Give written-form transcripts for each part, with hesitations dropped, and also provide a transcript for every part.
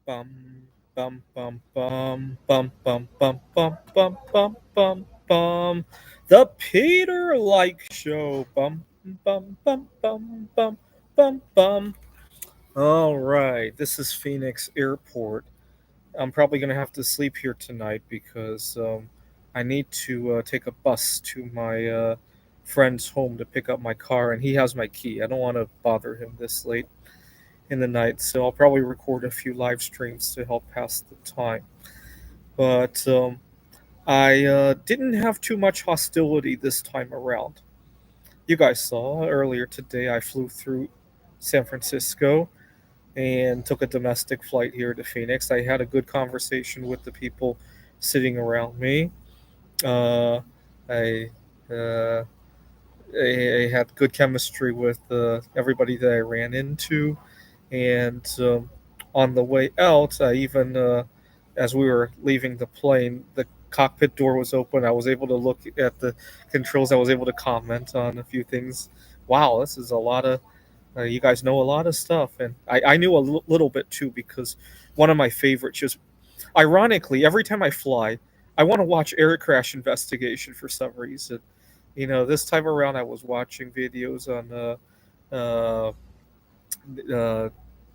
Bum bum bum bum bum bum bum bum bum bum bum bum. The Peter Like Show. Bum bum bum bum bum bum bum. All right, this is Phoenix Airport. I'm probably gonna have to sleep here tonight because I need to take a bus to my friend's home to pick up my car, and he has my key. I don't want to bother him this late in the night, so I'll probably record a few live streams to help pass the time. But I didn't have too much hostility this time around. You guys saw earlier today I flew through San Francisco and took a domestic flight here to Phoenix. I had a good conversation with the people sitting around me. Uh, I, uh, I had good chemistry with everybody that I ran into, and on the way out, I even as we were leaving the plane, the cockpit door was open. I was able to look at the controls. I was able to comment on a few things. Wow, this is a lot of. You guys know a lot of stuff, and I knew a little bit too because one of my favorites. Just ironically, every time I fly, I want to watch Air Crash Investigation for some reason. This time around, I was watching videos on uh, uh,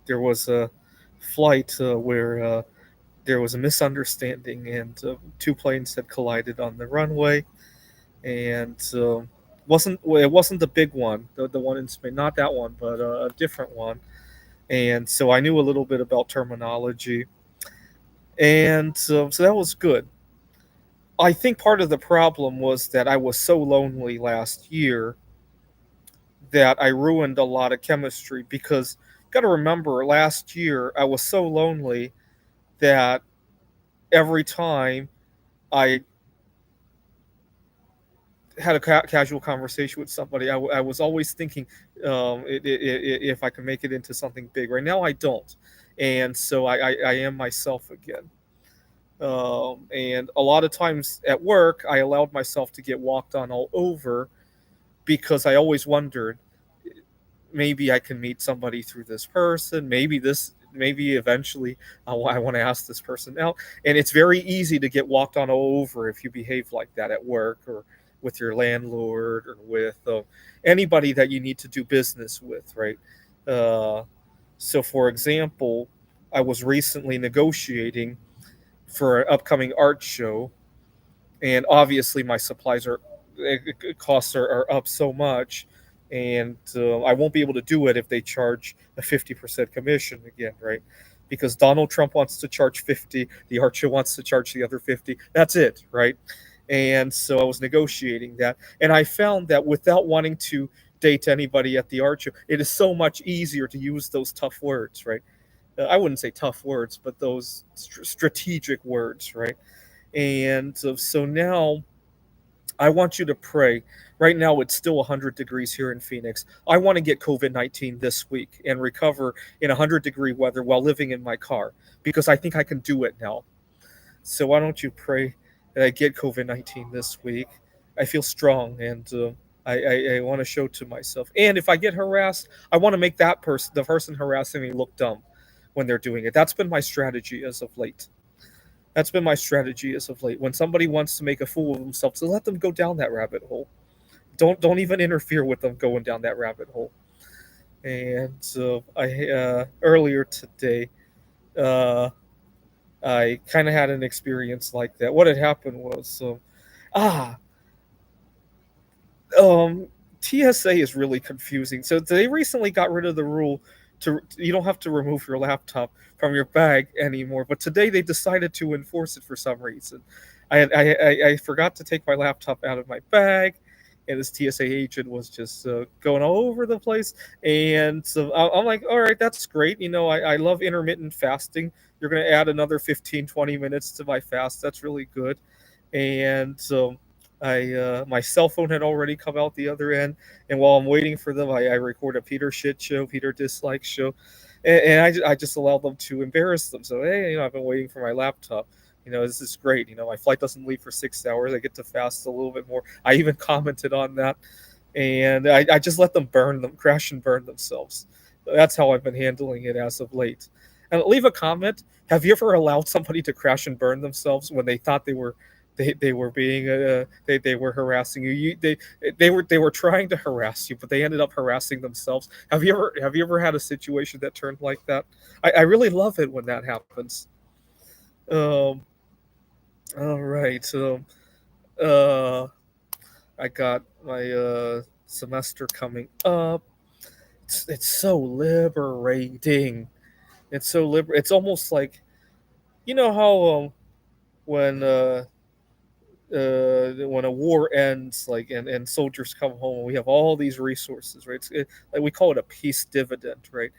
there was a flight where there was a misunderstanding and two planes had collided on the runway, and it wasn't the big one, the one in Spain, not that one, but a different one. And so I knew a little bit about terminology, and so that was good. I think part of the problem was that I was so lonely last year that I ruined a lot of chemistry because you got to remember last year I was so lonely that every time I had a casual conversation with somebody, I was always thinking if I can make it into something big. Right now, I don't, and so I am myself again. And a lot of times at work, I allowed myself to get walked on all over because I always wondered maybe I can meet somebody through this person. Maybe eventually I want to ask this person out. And it's very easy to get walked on all over if you behave like that at work or with your landlord or with anybody that you need to do business with, right? Uh, so, for example, I was recently negotiating for an upcoming art show, and obviously my supplies are costs are up so much, and I won't be able to do it if they charge a 50% commission again, right? Because Donald Trump wants to charge 50, the art show wants to charge the other 50. That's it, right? And so I was negotiating that, and I found that without wanting to date anybody at the art show, it is so much easier to use those tough words, right? I wouldn't say tough words, but those strategic words, right? And so now I want you to pray. Right now, it's still 100 degrees here in Phoenix. I want to get COVID-19 this week and recover in 100-degree weather while living in my car because I think I can do it now. So why don't you pray that I get COVID-19 this week? I feel strong, and I want to show to myself. And if I get harassed, I want to make the person harassing me, look dumb when they're doing it. That's been my strategy as of late. That's been my strategy as of late. When somebody wants to make a fool of themselves, so let them go down that rabbit hole. Don't even interfere with them going down that rabbit hole. And so I earlier today, uh, I kind of had an experience like that. What had happened was, ah, um, TSA is really confusing. So they recently got rid of the rule to you don't have to remove your laptop from your bag anymore. But today they decided to enforce it for some reason. I forgot to take my laptop out of my bag, and this TSA agent was just going all over the place. And so I'm like, all right, that's great. I love intermittent fasting. You're going to add another 15, 20 minutes to my fast. That's really good. And I my cell phone had already come out the other end, and while I'm waiting for them, I record a Peter shit show, Peter dislike show, and I just allow them to embarrass them. So hey, I've been waiting for my laptop. This is great. My flight doesn't leave for 6 hours. I get to fast a little bit more. I even commented on that, and I just let them crash and burn themselves. That's how I've been handling it as of late. And leave a comment. Have you ever allowed somebody to crash and burn themselves when they thought they were being they were harassing you? They were trying to harass you, but they ended up harassing themselves. Have you ever had a situation that turned like that? I really love it when that happens. Um, all right. So uh, I got my semester coming up. It's so liberating. It's almost like, you know how when when a war ends, like, and soldiers come home, we have all these resources, right? Like, we call it a peace dividend, right?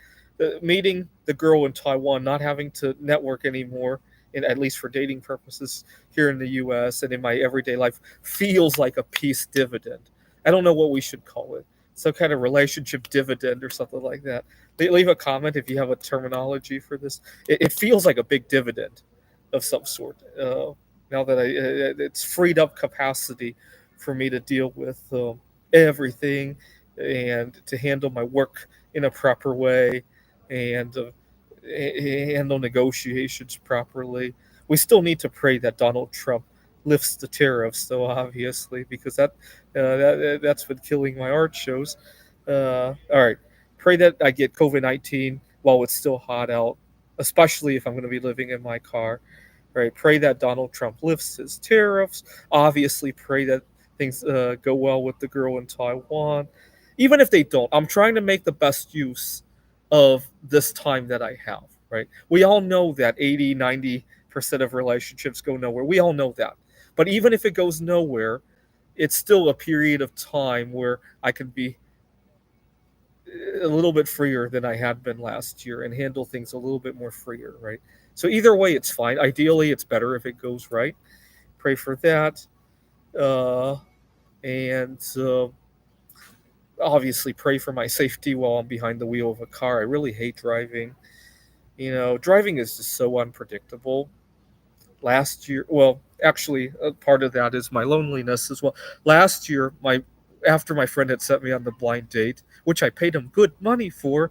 Meeting the girl in Taiwan, not having to network anymore, at least for dating purposes here in the U.S. and in my everyday life, feels like a peace dividend. I don't know what we should call it. Some kind of relationship dividend or something like that. Leave a comment if you have a terminology for this. It feels like a big dividend of some sort. Now that it's freed up capacity for me to deal with everything and to handle my work in a proper way and handle negotiations properly. We still need to pray that Donald Trump lifts the tariffs, though, obviously, because that's been killing my art shows. All right, pray that I get COVID-19 while it's still hot out, especially if I'm going to be living in my car. Right, pray that Donald Trump lifts his tariffs. Obviously, pray that things go well with the girl in Taiwan. Even if they don't, I'm trying to make the best use of this time that I have. Right, we all know that 80-90% of relationships go nowhere. We all know that. But even if it goes nowhere, it's still a period of time where I can be a little bit freer than I had been last year and handle things a little bit more freer, right? So either way, it's fine. Ideally, it's better if it goes right. Pray for that, uh, and obviously pray for my safety while I'm behind the wheel of a car. I really hate driving. You know, driving is just so unpredictable. Last year, well, actually, part of that is my loneliness as well. Last year, my after my friend had sent me on the blind date, which I paid him good money for,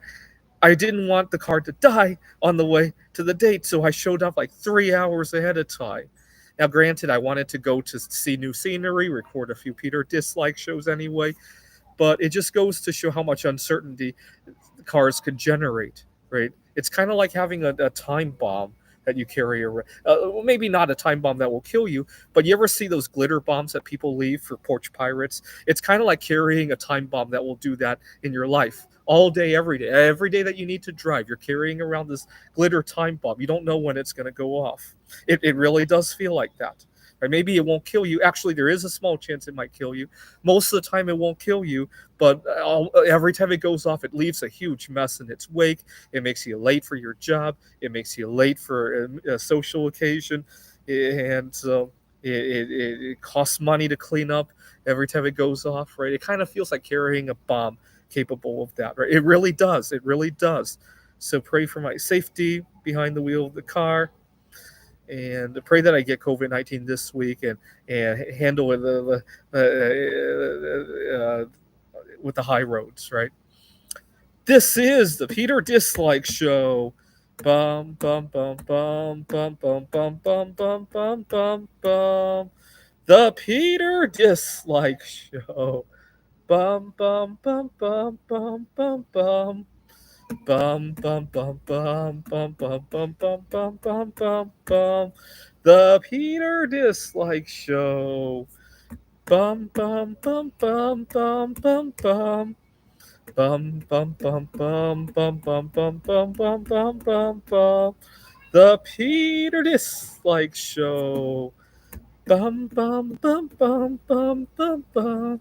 I didn't want the car to die on the way to the date, so I showed up like 3 hours ahead of time. Now, granted, I wanted to go to see new scenery, record a few Peter dislike shows anyway, but it just goes to show how much uncertainty cars can generate, right? It's kind of like having a time bomb that you carry around. Well, maybe not a time bomb that will kill you, but you ever see those glitter bombs that people leave for porch pirates? It's kind of like carrying a time bomb that will do that in your life all day, every day. Every day that you need to drive, you're carrying around this glitter time bomb. You don't know when it's going to go off. It really does feel like that. Right? Maybe it won't kill you. Actually, there is a small chance it might kill you. Most of the time, it won't kill you, but every time it goes off, it leaves a huge mess in its wake. It makes you late for your job. It makes you late for a social occasion, and it costs money to clean up every time it goes off. Right? It kind of feels like carrying a bomb capable of that. Right? It really does. It really does. So pray for my safety behind the wheel of the car, and pray that I get COVID-19 this week and handle it with the high roads, right? This is the Peter Dislike Show. Bum bum bum bum bum bum bum bum bum bum bum bum. The Peter Dislike Show. Bum bum bum bum bum bum bum. Bum bum bum bum bum bum bum bum bum bum bum bum. The Peter Dislike Show. Bum bum bum bum bum bum bum. Bum bum bum bum bum bum bum bum bum bum bum bum. The Peter Dislike Show. Bum bum bum bum bum bum bum.